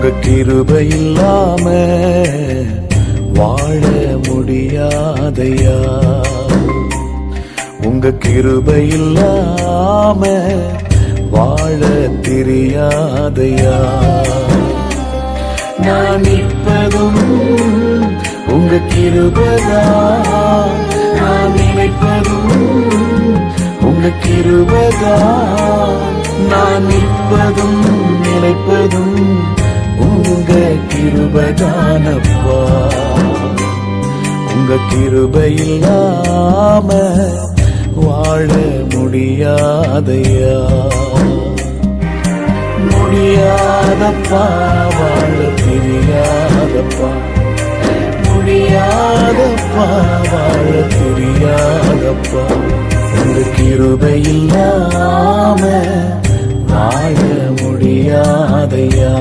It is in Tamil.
உங்க கிருபை இல்லாம வாழ முடியாதையா. உங்க கிருபை இல்லாம வாழ தெரியாதையா. நான் நிற்பதும் உங்க கிருபைதான், நான் நினைப்பதும் உங்க கிருபைதான். நான் நிற்பதும் நினைப்பதும் உங்க கிருபைதானப்பா. உங்க கிருபை இல்லாம வாழ முடியாதையா. முடியாதப்பா, வாழ தெரியாதப்பா. முடியாதப்பா, வாழ தெரியாதப்பா. உங்க கிருபை இல்லாம வாழ முடியாதையா.